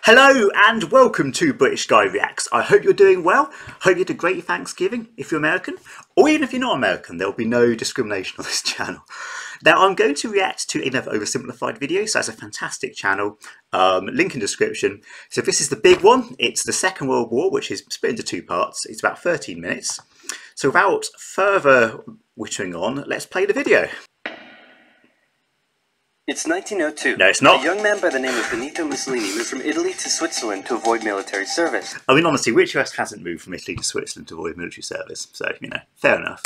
Hello and welcome to British Guy Reacts. I hope you're doing well. Hope you had a great Thanksgiving if you're American, or even if you're not American, there'll be no discrimination on this channel. Now I'm going to react to another oversimplified video, so that's a fantastic channel, link in description. So this is the big one, it's the Second World War, which is split into two parts. It's about 13 minutes. So without further whittering on, let's play the video. It's 1902. No, it's not. A young man by the name of Benito Mussolini moved from Italy to Switzerland to avoid military service. I mean, honestly, which of us hasn't moved from Italy to Switzerland to avoid military service? So, you know, fair enough.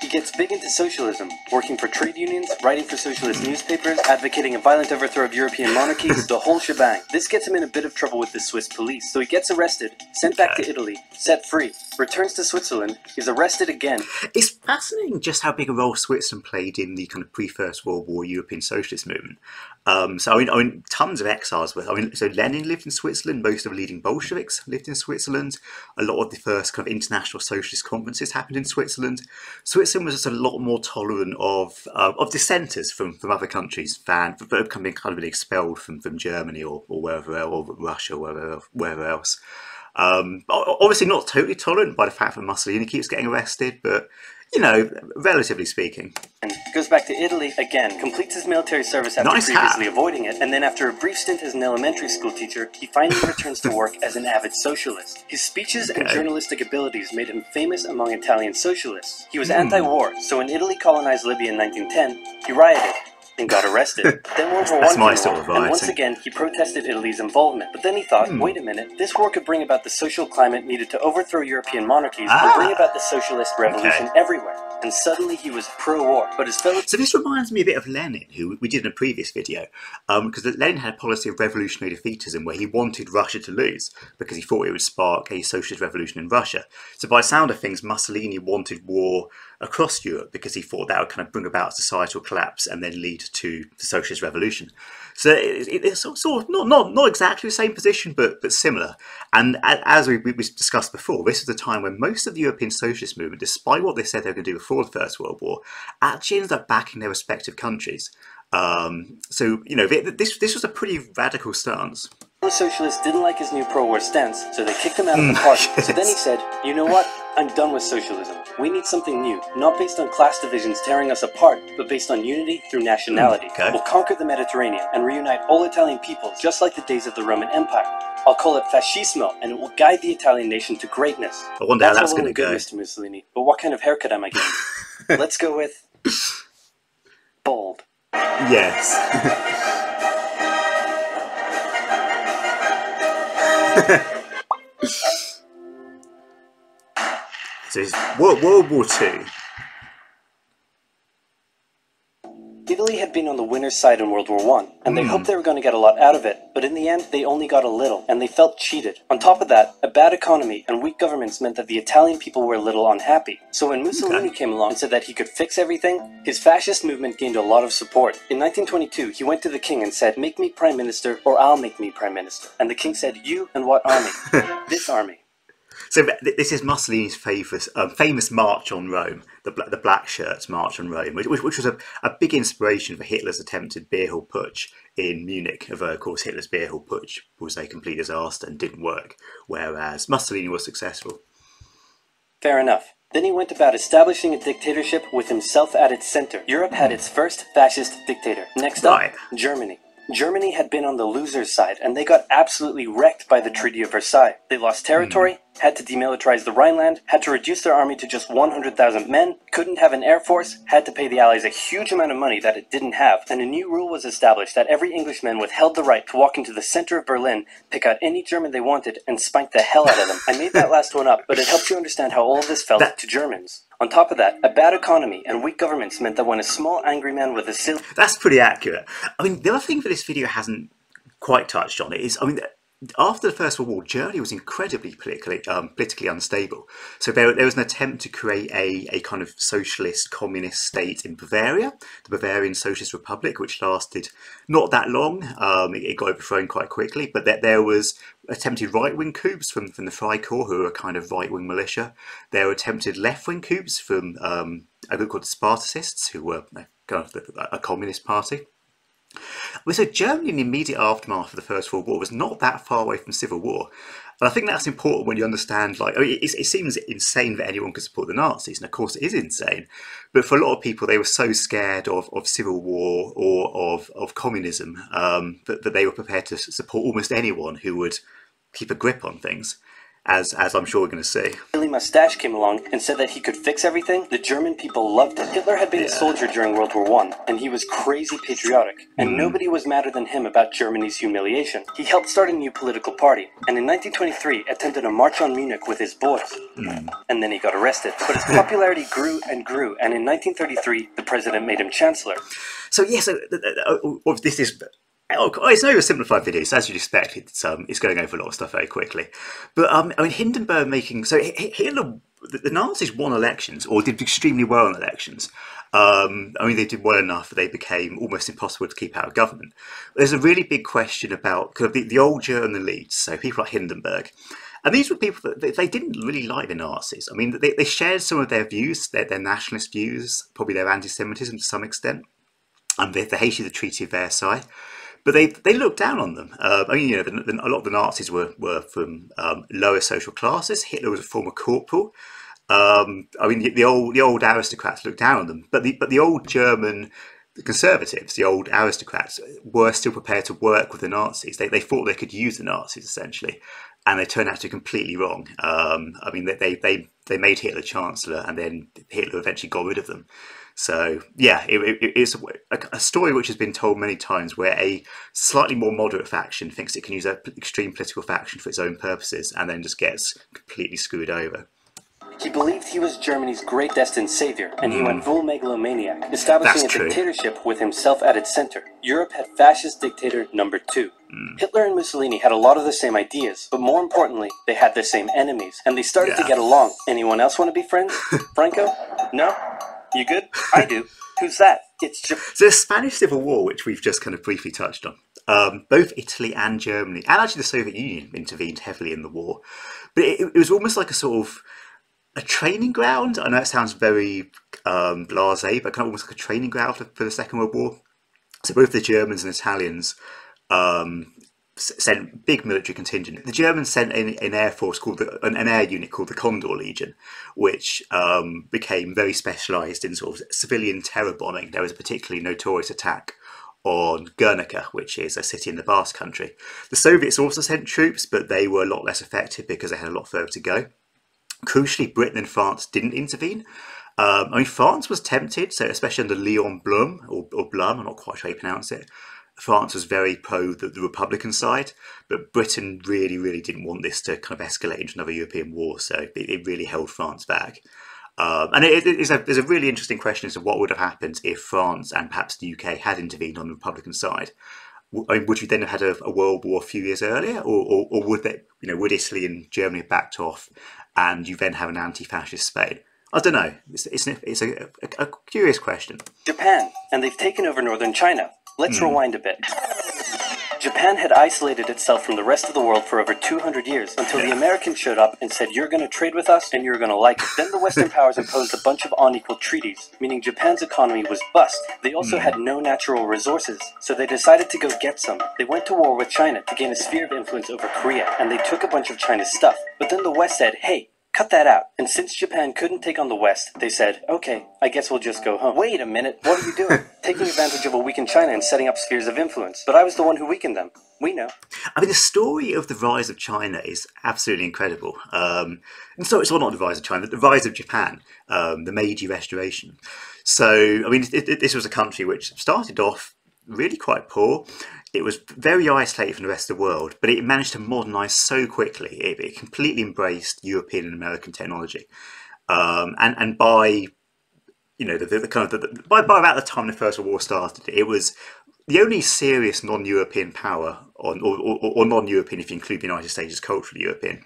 He gets big into socialism, working for trade unions, writing for socialist newspapers, advocating a violent overthrow of European monarchies, the whole shebang. This gets him in a bit of trouble with the Swiss police, so he gets arrested, sent back to Italy, set free, returns to Switzerland, is arrested again. It's fascinating just how big a role Switzerland played in the kind of pre-First World War European socialist movement. I mean, tons of exiles were. So Lenin lived in Switzerland. Most of the leading Bolsheviks lived in Switzerland. A lot of the first kind of international socialist conferences happened in Switzerland. Switzerland was just a lot more tolerant of dissenters from other countries than becoming kind of been expelled from Germany or wherever else, or Russia, or wherever else. Obviously not totally tolerant by the fact that Mussolini keeps getting arrested, but you know, relatively speaking. And goes back to Italy again, completes his military service after previously avoiding it, and then after a brief stint as an elementary school teacher, he finally returns to work as an avid socialist. His speeches and journalistic abilities made him famous among Italian socialists. He was anti-war, so when Italy colonized Libya in 1910, he rioted and got arrested. Then World War I came along, and once again he protested Italy's involvement. But then he thought, wait a minute, this war could bring about the social climate needed to overthrow European monarchies and bring about the socialist revolution everywhere. And suddenly he was pro-war, but his fellow... So this reminds me a bit of Lenin, who we did in a previous video, because Lenin had a policy of revolutionary defeatism where he wanted Russia to lose, because he thought it would spark a socialist revolution in Russia. So by the sound of things, Mussolini wanted war across Europe because he thought that would kind of bring about societal collapse and then lead to the socialist revolution. So it's sort of not exactly the same position, but similar. And as we discussed before, this is the time when most of the European socialist movement, despite what they said they were going to do before the First World War, actually ended up backing their respective countries. So, you know, this was a pretty radical stance. The socialists didn't like his new pro-war stance, so they kicked him out of the party. So then he said, you know what, I'm done with socialism. We need something new, not based on class divisions tearing us apart, but based on unity through nationality. We'll conquer the Mediterranean and reunite all Italian peoples, just like the days of the Roman Empire. I'll call it fascismo, and it will guide the Italian nation to greatness. I wonder how that's going to go. Mr. Mussolini, but what kind of haircut am I getting? Let's go with... bald. Yes. So it's World War II. Italy had been on the winner's side in World War I, and they hoped they were going to get a lot out of it, but in the end they only got a little, and they felt cheated. On top of that, a bad economy and weak governments meant that the Italian people were a little unhappy. So when Mussolini came along and said that he could fix everything, his fascist movement gained a lot of support. In 1922, he went to the king and said, make me prime minister or I'll make me prime minister. And the king said, you and what army? This army. So this is Mussolini's famous march on Rome, the Black Shirts March on Rome, which was a big inspiration for Hitler's attempted beer hall putsch in Munich. Although, of course, Hitler's beer hall putsch was a complete disaster and didn't work, whereas Mussolini was successful. Fair enough. Then he went about establishing a dictatorship with himself at its center. Europe had its first fascist dictator. Next up, Germany. Germany had been on the loser's side, and they got absolutely wrecked by the Treaty of Versailles. They lost territory, had to demilitarize the Rhineland, had to reduce their army to just 100,000 men, couldn't have an air force, had to pay the Allies a huge amount of money that it didn't have, and a new rule was established that every Englishman withheld the right to walk into the center of Berlin, pick out any German they wanted, and spank the hell out of them. I made that last one up, but it helps you understand how all of this felt to Germans. On top of that, a bad economy and weak governments meant that when a small angry man with a silly... That's pretty accurate. I mean, the other thing that this video hasn't quite touched on is, I mean, after the First World War, Germany was incredibly politically unstable. So there was an attempt to create a kind of socialist communist state in Bavaria, the Bavarian Socialist Republic, which lasted not that long. It got overthrown quite quickly, but there was attempted right-wing coups from the Freikorps, who were a kind of right-wing militia. There were attempted left-wing coups from a group called the Spartacists, who were kind of a communist party. Well, so Germany in the immediate aftermath of the First World War was not that far away from civil war. And I think that's important when you understand, like, I mean, it seems insane that anyone could support the Nazis, and of course it is insane. But for a lot of people, they were so scared of civil war or of communism that they were prepared to support almost anyone who would keep a grip on things, as I'm sure we're going to see. Billy Mustache came along and said that he could fix everything. The German people loved it. Hitler had been a soldier during World War I, and he was crazy patriotic, and nobody was madder than him about Germany's humiliation. He helped start a new political party, and in 1923 attended a march on Munich with his boys. And then he got arrested. But his popularity grew and grew, and in 1933 the president made him chancellor. So this is... Oh, it's an oversimplified video, so as you'd expect, it's going over a lot of stuff very quickly. But I mean, Hindenburg Hitler, the Nazis won elections, or did extremely well in elections. I mean, they did well enough that they became almost impossible to keep out of government. There's a really big question about kind of the old German elites, so people like Hindenburg. And these were people that they didn't really like the Nazis. I mean, they shared some of their views, their nationalist views, probably their anti-Semitism to some extent. And they hated the Treaty of Versailles. But they looked down on them. I mean, you know, a lot of the Nazis were from lower social classes. Hitler was a former corporal. I mean, the old aristocrats looked down on them. But the old German conservatives, the old aristocrats, were still prepared to work with the Nazis. They thought they could use the Nazis essentially, and they turned out to be completely wrong. I mean, they made Hitler chancellor, and then Hitler eventually got rid of them. So yeah, it's a story which has been told many times, where a slightly more moderate faction thinks it can use an extreme political faction for its own purposes, and then just gets completely screwed over. He believed he was Germany's great destined savior, and he went full megalomaniac, establishing a dictatorship with himself at its center. Europe had fascist dictator number 2. Hitler and Mussolini had a lot of the same ideas, but more importantly, they had the same enemies, and they started to get along. Anyone else want to be friends? Franco? No? You good? I do. Who's that? It's Japan. So the Spanish Civil War, which we've just kind of briefly touched on, both Italy and Germany, and actually the Soviet Union, intervened heavily in the war. But it was almost like a sort of a training ground. I know it sounds very blasé, but kind of almost like a training ground for the Second World War. So both the Germans and Italians sent big military contingent. The Germans sent an air force called an air unit called the Condor Legion, which became very specialised in sort of civilian terror bombing. There was a particularly notorious attack on Guernica, which is a city in the Basque Country. The Soviets also sent troops, but they were a lot less effective because they had a lot further to go. Crucially, Britain and France didn't intervene. I mean, France was tempted, so especially under Leon Blum, or Blum, I'm not quite sure how you pronounce it. France was very pro the Republican side, but Britain really didn't want this to kind of escalate into another European war, so it really held France back. And there's a really interesting question as to what would have happened if France and perhaps the UK had intervened on the Republican side. I mean, would you then have had a world war a few years earlier, or would would Italy and Germany have backed off, and you then have an anti-fascist Spain? I don't know. It's a curious question. Japan, and they've taken over northern China. Let's rewind a bit. Japan had isolated itself from the rest of the world for over 200 years until the Americans showed up and said, you're going to trade with us and you're going to like it. Then the Western powers imposed a bunch of unequal treaties, meaning Japan's economy was bust. They also had no natural resources, so they decided to go get some. They went to war with China to gain a sphere of influence over Korea, and they took a bunch of China's stuff. But then the West said, hey, cut that out. And since Japan couldn't take on the West, they said, okay, I guess we'll just go home. Wait a minute, what are you doing? Taking advantage of a weakened China and setting up spheres of influence. But I was the one who weakened them. We know. I mean, the story of the rise of China is absolutely incredible. And so it's not the rise of China, the rise of Japan, the Meiji Restoration. So, I mean, this was a country which started off really quite poor. It was very isolated from the rest of the world, but it managed to modernise so quickly. It completely embraced European and American technology, and by by about the time the First World War started, it was the only serious non-European power, or non-European if you include the United States as culturally European,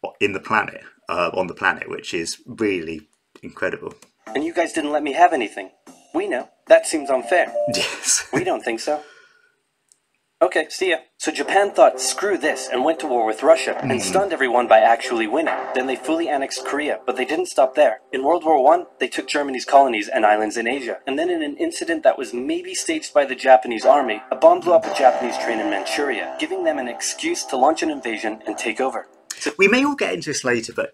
on the planet, which is really incredible. And you guys didn't let me have anything. We know. That seems unfair. Yes. We don't think so. Okay, see ya. So Japan thought, screw this, and went to war with Russia, and stunned everyone by actually winning. Then they fully annexed Korea, but they didn't stop there. In World War I, they took Germany's colonies and islands in Asia. And then in an incident that was maybe staged by the Japanese army, a bomb blew up a Japanese train in Manchuria, giving them an excuse to launch an invasion and take over. We may all get into this later, but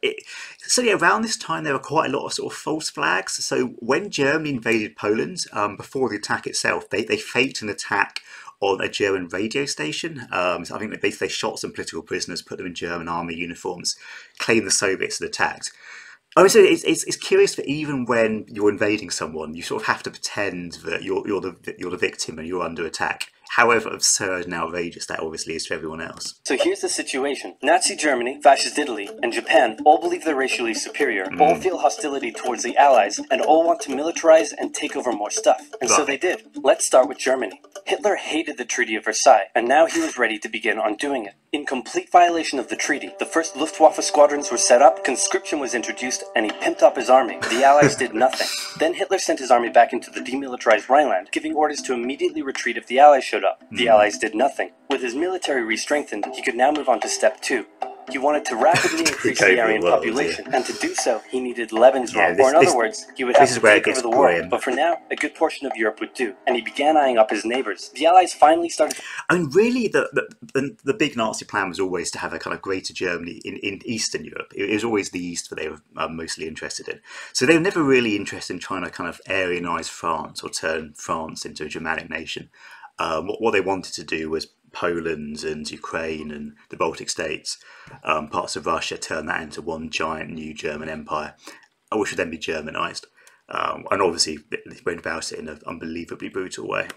certainly around this time there were quite a lot of sort of false flags. So when Germany invaded Poland, before the attack itself, they faked an attack on a German radio station. So I think they shot some political prisoners, put them in German army uniforms, claimed the Soviets had attacked. I mean, so it's curious that even when you're invading someone, you sort of have to pretend that you're the victim and you're under attack. However absurd and outrageous that obviously is to everyone else. So here's the situation. Nazi Germany, Fascist Italy, and Japan all believe they're racially superior, all feel hostility towards the Allies, and all want to militarize and take over more stuff. And so they did. Let's start with Germany. Hitler hated the Treaty of Versailles, and now he was ready to begin undoing it. In complete violation of the treaty, the first Luftwaffe squadrons were set up, conscription was introduced, and he pimped up his army. The Allies did nothing. Then Hitler sent his army back into the demilitarized Rhineland, giving orders to immediately retreat if the Allies showed up. The Allies did nothing. With his military re-strengthened, he could now move on to step 2. He wanted to rapidly increase the Aryan population, and to do so, he needed Lebensraum, or in other words, he would have to take over the world. But for now, a good portion of Europe would do, and he began eyeing up his neighbours. The Allies finally started... I mean, really, the big Nazi plan was always to have a kind of greater Germany in Eastern Europe. It was always the East that they were mostly interested in. So they were never really interested in trying to kind of Aryanise France or turn France into a Germanic nation. What they wanted to do was Poland and Ukraine and the Baltic states, parts of Russia, turn that into one giant new German empire, which would then be Germanised. And obviously they went about it in an unbelievably brutal way.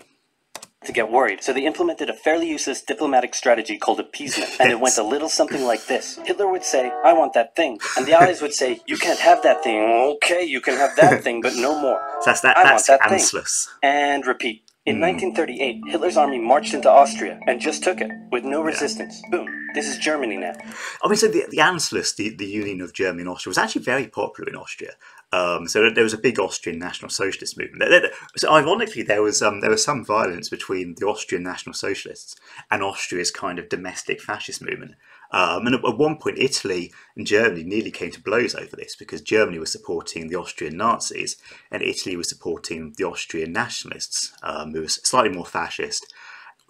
To get worried, so they implemented a fairly useless diplomatic strategy called appeasement, and it went a little something like this. Hitler would say, I want that thing, and the Allies would say, you can't have that thing. Okay, you can have that thing, but no more. So that's Anschluss. And repeat. In 1938, Hitler's army marched into Austria and just took it, with no resistance. Boom. This is Germany now. I mean, so the Anschluss, the union of Germany and Austria, was actually very popular in Austria. So there was a big Austrian National Socialist movement. So ironically, there was some violence between the Austrian National Socialists and Austria's kind of domestic fascist movement. And at one point, Italy and Germany nearly came to blows over this because Germany was supporting the Austrian Nazis and Italy was supporting the Austrian nationalists, who was slightly more fascist,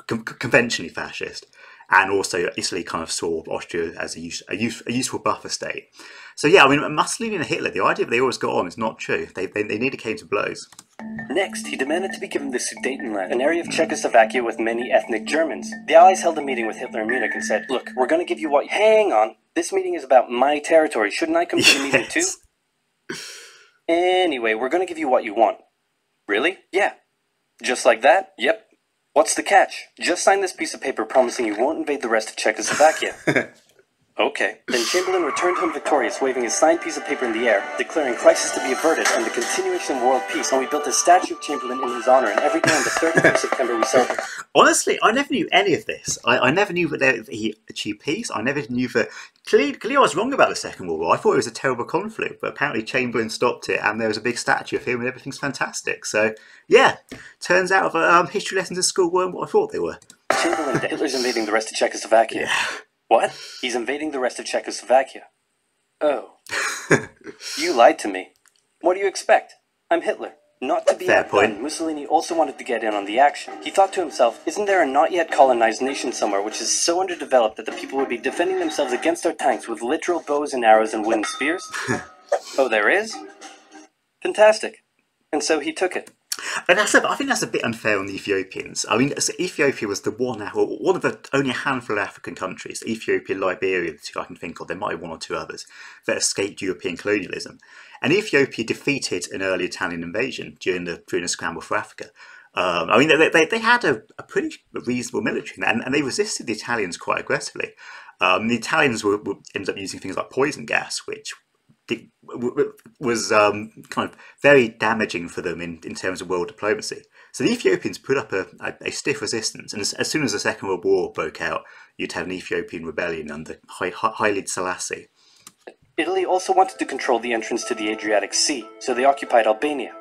conventionally fascist. And also, Italy kind of saw Austria as a useful buffer state. So yeah, I mean, Mussolini and Hitler, the idea that they always got on is not true. They nearly came to blows. Next, he demanded to be given the Sudetenland, an area of Czechoslovakia with many ethnic Germans. The Allies held a meeting with Hitler in Munich and said, look, we're going to give you what... Hang on, this meeting is about my territory. Shouldn't I come to the meeting too? Anyway, we're going to give you what you want. Really? Yeah. Just like that? Yep. What's the catch? Just sign this piece of paper promising you won't invade the rest of Czechoslovakia. Okay. Then Chamberlain returned home victorious, waving his signed piece of paper in the air, declaring crisis to be averted and the continuation of world peace, and we built a statue of Chamberlain in his honor, and every day on the 30th of September we celebrate. Honestly, I never knew any of this. I never knew that he achieved peace. I never knew that... Clearly I was wrong about the Second World War. I thought it was a terrible conflict, but apparently Chamberlain stopped it, and there was a big statue of him, and everything's fantastic. So, yeah, turns out that history lessons at school weren't what I thought they were. Chamberlain, Hitler's invading the rest of Czechoslovakia. Yeah. What? He's invading the rest of Czechoslovakia. Oh. You lied to me. What do you expect? I'm Hitler. Not to be outdone, Mussolini also wanted to get in on the action. He thought to himself, isn't there a not yet colonized nation somewhere which is so underdeveloped that the people would be defending themselves against our tanks with literal bows and arrows and wooden spears? Oh, there is? Fantastic. And so he took it. But I think that's a bit unfair on the Ethiopians. I mean, so Ethiopia was one of the only a handful of African countries, Ethiopia, Liberia, the two I can think of, there might be one or two others, that escaped European colonialism. And Ethiopia defeated an early Italian invasion during the scramble for Africa. I mean, they had a pretty reasonable military, and they resisted the Italians quite aggressively. The Italians ended up using things like poison gas, which was kind of very damaging for them in terms of world diplomacy. So the Ethiopians put up a stiff resistance, and as soon as the Second World War broke out, you'd have an Ethiopian rebellion under Haile Selassie. Italy also wanted to control the entrance to the Adriatic Sea, so they occupied Albania.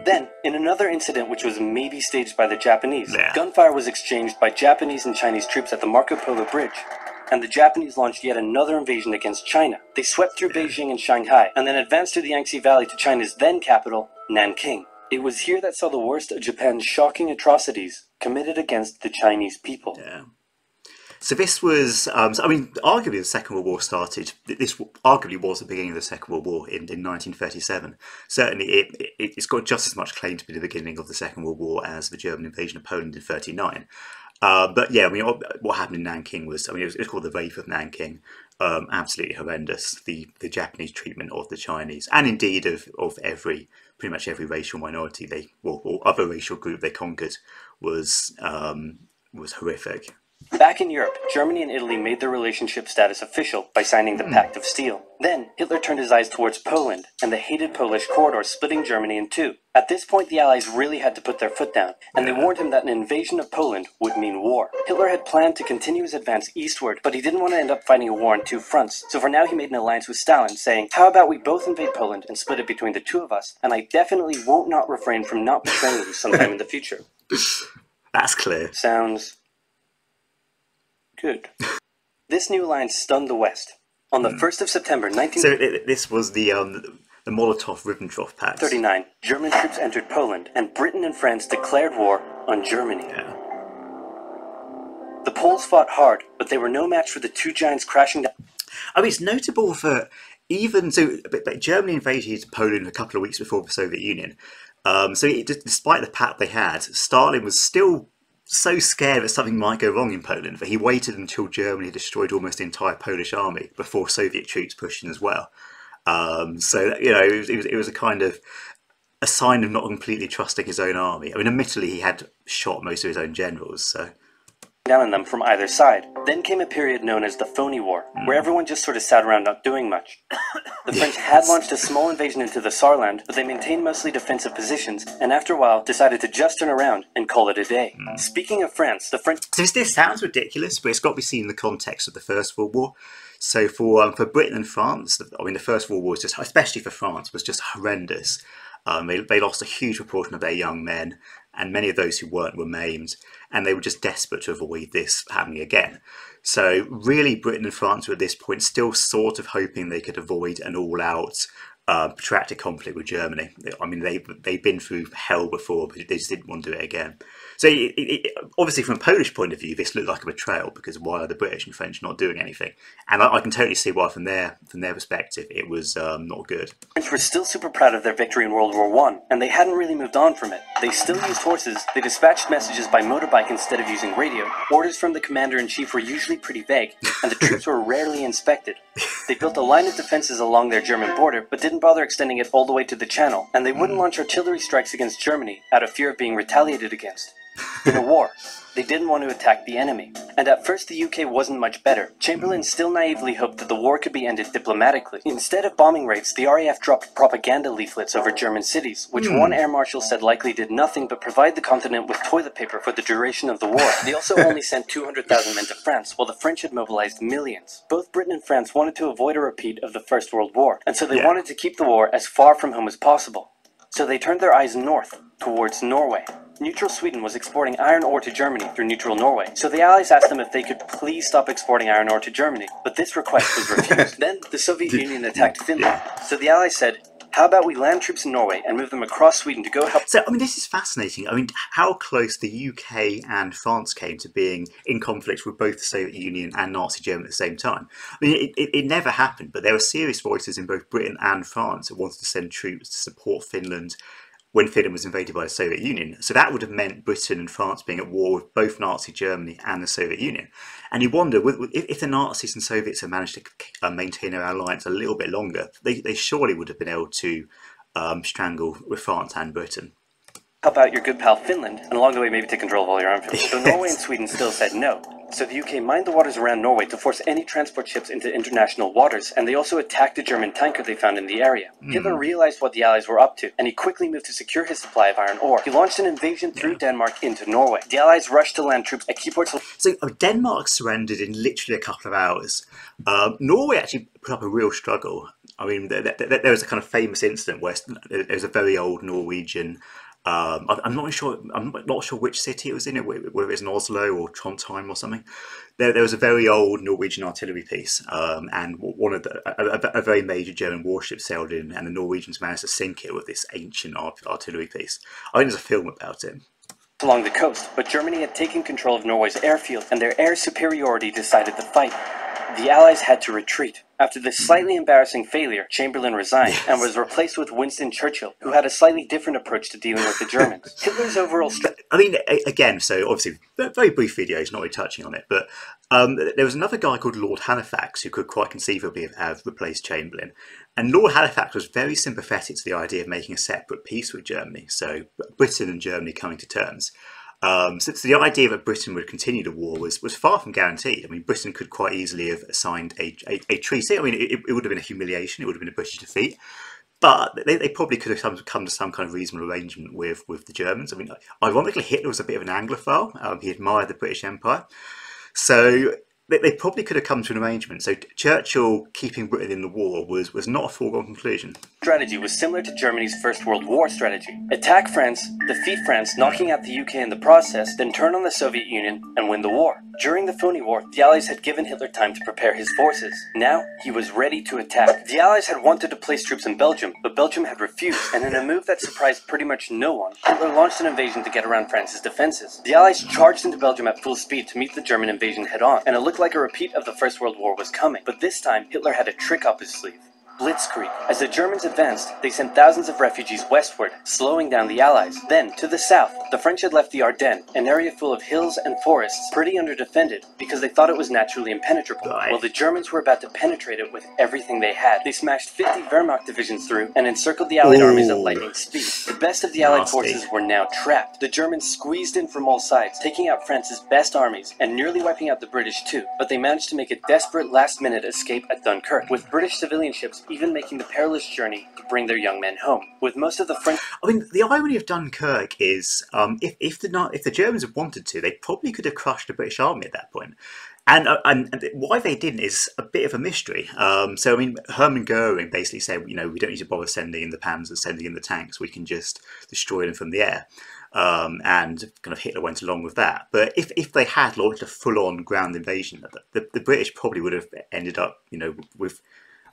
Then, in another incident which was maybe staged by the Japanese, gunfire was exchanged by Japanese and Chinese troops at the Marco Polo Bridge, and the Japanese launched yet another invasion against China. They swept through Beijing and Shanghai, and then advanced through the Yangtze Valley to China's then capital, Nanking. It was here that saw the worst of Japan's shocking atrocities committed against the Chinese people. Yeah. So this was, arguably the Second World War started, this arguably was the beginning of the Second World War in 1937. Certainly it's got just as much claim to be the beginning of the Second World War as the German invasion of Poland in 1939. But yeah, what happened in Nanking was, it was called the Rape of Nanking. Absolutely horrendous. The Japanese treatment of the Chinese, and indeed of pretty much every racial minority or other racial group they conquered was horrific. Back in Europe, Germany and Italy made their relationship status official by signing the Pact of Steel. Then, Hitler turned his eyes towards Poland and the hated Polish corridor, splitting Germany in two. At this point, the Allies really had to put their foot down, and they warned him that an invasion of Poland would mean war. Hitler had planned to continue his advance eastward, but he didn't want to end up fighting a war on two fronts. So for now, he made an alliance with Stalin, saying, "How about we both invade Poland and split it between the two of us, and I definitely won't not refrain from not betraying you sometime in the future." That's clear. Sounds good. This new alliance stunned the West. On the 1st of September, So this was the Molotov-Ribbentrop Pact. 1939, German troops entered Poland, and Britain and France declared war on Germany. Yeah. The Poles fought hard, but they were no match for the two giants crashing down. It's notable that but Germany invaded Poland a couple of weeks before the Soviet Union. Despite the pact they had, Stalin was still so scared that something might go wrong in Poland that he waited until Germany destroyed almost the entire Polish army before Soviet troops pushed in as well. It was a kind of a sign of not completely trusting his own army. Admittedly, he had shot most of his own generals, so down on them from either side. Then came a period known as the Phony War, where everyone just sort of sat around not doing much. The French had launched a small invasion into the Saarland, but they maintained mostly defensive positions, and after a while decided to just turn around and call it a day. Speaking of France, the French... So this sounds ridiculous, but it's got to be seen in the context of the First World War. So for Britain and France, the First World War was just, especially for France, was just horrendous. They lost a huge proportion of their young men, and many of those who weren't were maimed, and they were just desperate to avoid this happening again. So really, Britain and France were at this point still sort of hoping they could avoid an all-out protracted conflict with Germany. They've been through hell before, but they just didn't want to do it again. So obviously, from a Polish point of view, this looked like a betrayal, because why are the British and French not doing anything? And I can totally see why, from their perspective, it was not good. The French were still super proud of their victory in World War I, and they hadn't really moved on from it. They still used horses, they dispatched messages by motorbike instead of using radio, orders from the commander-in-chief were usually pretty vague, and the troops were rarely inspected. They built a line of defenses along their German border, but didn't bother extending it all the way to the Channel, and they wouldn't launch artillery strikes against Germany out of fear of being retaliated against. In a war, they didn't want to attack the enemy. And at first the UK wasn't much better. Chamberlain still naively hoped that the war could be ended diplomatically. Instead of bombing raids, the RAF dropped propaganda leaflets over German cities, which one air marshal said likely did nothing but provide the continent with toilet paper for the duration of the war. They also only sent 200,000 men to France, while the French had mobilized millions. Both Britain and France wanted to avoid a repeat of the First World War, and so they wanted to keep the war as far from home as possible. So they turned their eyes north, towards Norway. Neutral Sweden was exporting iron ore to Germany through neutral Norway, so the Allies asked them if they could please stop exporting iron ore to Germany, but this request was refused. Then the Soviet Union attacked Finland, so the Allies said, "How about we land troops in Norway and move them across Sweden to go help..." So, this is fascinating. How close the UK and France came to being in conflict with both the Soviet Union and Nazi Germany at the same time. It never happened, but there were serious voices in both Britain and France that wanted to send troops to support Finland when Finland was invaded by the Soviet Union. So that would have meant Britain and France being at war with both Nazi Germany and the Soviet Union. And you wonder, if the Nazis and Soviets had managed to maintain their alliance a little bit longer, they surely would have been able to strangle with France and Britain. How about your good pal Finland, and along the way maybe take control of all your armed forces? So Norway and Sweden still said no. So the UK mined the waters around Norway to force any transport ships into international waters, and they also attacked a German tanker they found in the area. Hitler realized what the Allies were up to, and he quickly moved to secure his supply of iron ore. He launched an invasion through Denmark into Norway. The Allies rushed to land troops at key ports. So Denmark surrendered in literally a couple of hours. Norway actually put up a real struggle. I mean, there was a kind of famous incident where there was a very old Norwegian. I'm not sure which city it was in, whether it was in Oslo or Trondheim or something. There was a very old Norwegian artillery piece, and one of a very major German warship sailed in, and the Norwegians managed to sink it with this ancient artillery piece. I think there's a film about it. Along the coast, but Germany had taken control of Norway's airfield, and their air superiority decided the fight. The Allies had to retreat. After this slightly embarrassing failure, Chamberlain resigned and was replaced with Winston Churchill, who had a slightly different approach to dealing with the Germans. Hitler's overall I mean, again, so obviously, very brief videos, not really touching on it, but there was another guy called Lord Halifax who could quite conceivably have replaced Chamberlain. And Lord Halifax was very sympathetic to the idea of making a separate peace with Germany, so Britain and Germany coming to terms. So the idea that Britain would continue the war was far from guaranteed. I mean, Britain could quite easily have signed a treaty. I mean, it would have been a humiliation. It would have been a British defeat. But they probably could have come to some kind of reasonable arrangement with the Germans. I mean, ironically, Hitler was a bit of an Anglophile. He admired the British Empire. So they probably could have come to an arrangement. So Churchill keeping Britain in the war was not a foregone conclusion. Strategy was similar to Germany's First World War strategy. Attack France, defeat France, knocking out the UK in the process, then turn on the Soviet Union and win the war. During the Phony War, the Allies had given Hitler time to prepare his forces. Now, he was ready to attack. The Allies had wanted to place troops in Belgium, but Belgium had refused, and in a move that surprised pretty much no one, Hitler launched an invasion to get around France's defenses. The Allies charged into Belgium at full speed to meet the German invasion head-on, and it looked like a repeat of the First World War was coming. But this time, Hitler had a trick up his sleeve. Blitzkrieg. As the Germans advanced, they sent thousands of refugees westward, slowing down the Allies. Then, to the south, the French had left the Ardennes, an area full of hills and forests, pretty underdefended, because they thought it was naturally impenetrable. While the Germans were about to penetrate it with everything they had. They smashed 50 Wehrmacht divisions through and encircled the Allied armies at lightning speed. The best of the Allied forces were now trapped. The Germans squeezed in from all sides, taking out France's best armies and nearly wiping out the British too. But they managed to make a desperate last-minute escape at Dunkirk, with British civilian ships even making the perilous journey to bring their young men home. With most of the French... I mean, the irony of Dunkirk is, if the Germans had wanted to, they probably could have crushed the British army at that point. And why they didn't is a bit of a mystery. So, I mean, Hermann Goering basically said, you know, we don't need to bother sending in the Panzers, sending in the tanks. We can just destroy them from the air. And kind of Hitler went along with that. But if they had launched a full-on ground invasion, the British probably would have ended up, you know, with,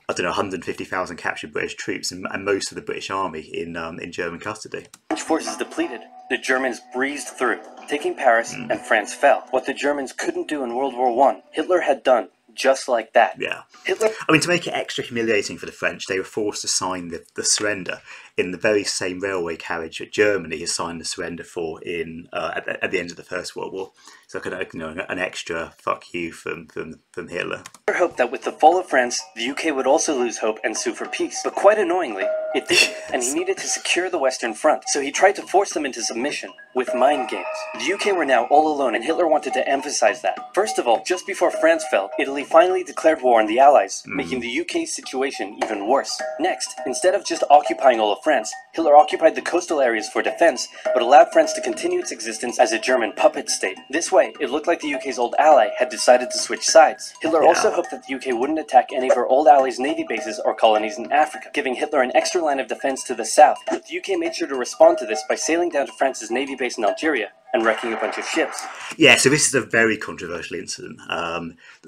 I don't know, 150,000 captured British troops and most of the British army in German custody. French forces depleted. The Germans breezed through, taking Paris, and France fell. What the Germans couldn't do in World War I, Hitler had done just like that. Yeah. Hitler... I mean, to make it extra humiliating for the French, they were forced to sign the surrender in the very same railway carriage that Germany has signed the surrender for at the end of the First World War. So kind of, you know, an extra fuck you from Hitler. Hitler hoped that with the fall of France, the UK would also lose hope and sue for peace. But quite annoyingly, it didn't, and he needed to secure the Western Front. So he tried to force them into submission with mind games. The UK were now all alone, and Hitler wanted to emphasize that. First of all, just before France fell, Italy finally declared war on the Allies, making the UK's situation even worse. Next, instead of just occupying all of France, Hitler occupied the coastal areas for defense, but allowed France to continue its existence as a German puppet state. This way, it looked like the UK's old ally had decided to switch sides. Hitler also hoped that the UK wouldn't attack any of her old allies' navy bases or colonies in Africa, giving Hitler an extra line of defense to the south. But the UK made sure to respond to this by sailing down to France's navy base in Algeria and wrecking a bunch of ships. Yeah, so this is a very controversial incident. I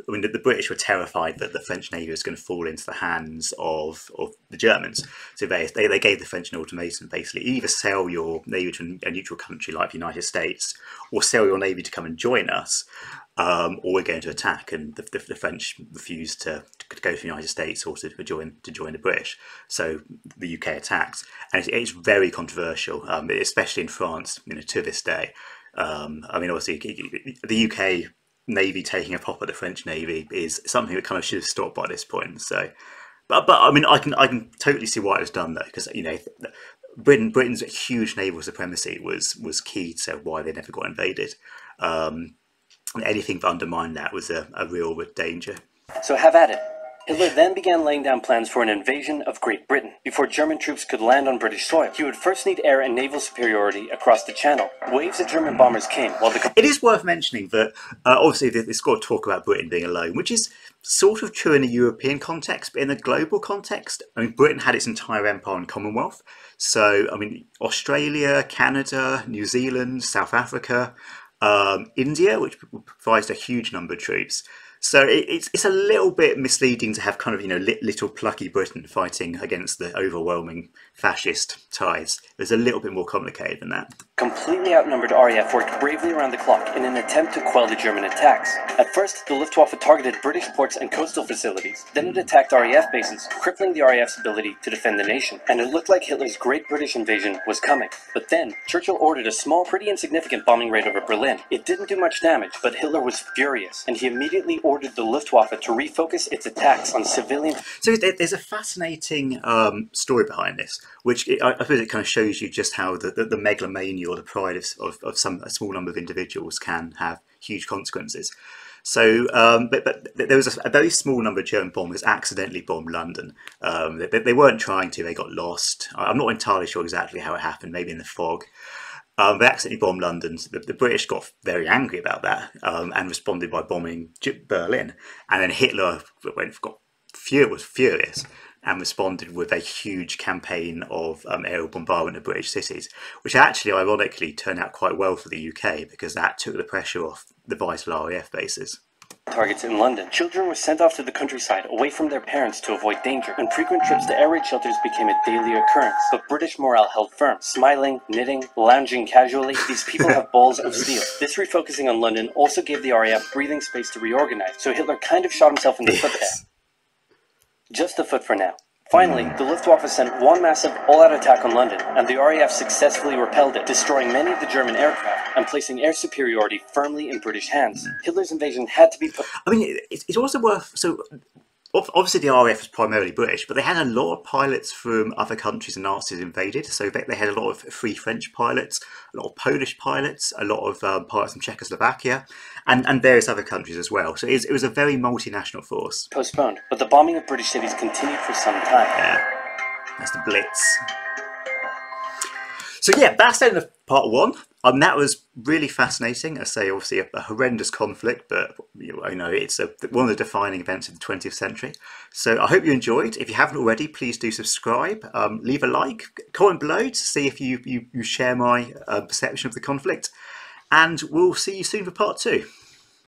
mean, the British were terrified that the French Navy was going to fall into the hands of the Germans. So they gave the French an ultimatum, basically, either sail your navy to a neutral country like the United States, or sail your navy to come and join us, or we're going to attack. And the French refused to go to the United States or to join the British. So the UK attacked, and it's very controversial, especially in France, you know, to this day. I mean, obviously, the UK Navy taking a pop at the French Navy is something that kind of should have stopped by this point. So, but I mean, I can totally see why it was done though, because, you know, Britain's huge naval supremacy was key to why they never got invaded. And anything to undermine that was a real danger. So have at it. Hitler then began laying down plans for an invasion of Great Britain. Before German troops could land on British soil, he would first need air and naval superiority across the Channel. Waves of German bombers came while the... It is worth mentioning that, obviously, it's got to talk about Britain being alone, which is sort of true in a European context, but in a global context, I mean, Britain had its entire empire and Commonwealth. So, I mean, Australia, Canada, New Zealand, South Africa, India, which provides a huge number of troops. So it's a little bit misleading to have kind of, you know, little plucky Britain fighting against the overwhelming fascist ties. It was a little bit more complicated than that. Completely outnumbered RAF worked bravely around the clock in an attempt to quell the German attacks. At first, the Luftwaffe targeted British ports and coastal facilities. Then it attacked RAF bases, crippling the RAF's ability to defend the nation. And it looked like Hitler's Great British Invasion was coming. But then, Churchill ordered a small, pretty insignificant bombing raid over Berlin. It didn't do much damage, but Hitler was furious, and he immediately ordered the Luftwaffe to refocus its attacks on civilian... So there's a fascinating story behind this, which I suppose it kind of shows you just how the megalomania or the pride of a small number of individuals can have huge consequences. So, but there was a very small number of German bombers accidentally bombed London. They weren't trying to, they got lost. I'm not entirely sure exactly how it happened, maybe in the fog. They accidentally bombed London. The British got very angry about that and responded by bombing Berlin. And then Hitler was furious and responded with a huge campaign of aerial bombardment of British cities, which actually, ironically, turned out quite well for the UK because that took the pressure off the vital RAF bases. Targets in London. Children were sent off to the countryside away from their parents to avoid danger, and frequent trips to air raid shelters became a daily occurrence. But British morale held firm. Smiling, knitting, lounging casually, these people have balls of steel. This refocusing on London also gave the RAF breathing space to reorganize, so Hitler kind of shot himself in the foot there. Just a foot for now. Finally, the Luftwaffe sent one massive all-out attack on London, and the RAF successfully repelled it, destroying many of the German aircraft and placing air superiority firmly in British hands. Hitler's invasion had to be put... I mean, it's also worth... So, obviously the RAF was primarily British, but they had a lot of pilots from other countries the Nazis invaded. So they had a lot of Free French pilots, a lot of Polish pilots, a lot of pilots from Czechoslovakia, and various other countries as well. So it was a very multinational force. Postponed, but the bombing of British cities continued for some time. Yeah, that's the Blitz. So yeah, that's the end of part one. That was really fascinating. I say, obviously, a horrendous conflict, but I know it's one of the defining events of the 20th century. So I hope you enjoyed. If you haven't already, please do subscribe. Leave a like, comment below to see if you share my perception of the conflict. And we'll see you soon for part two.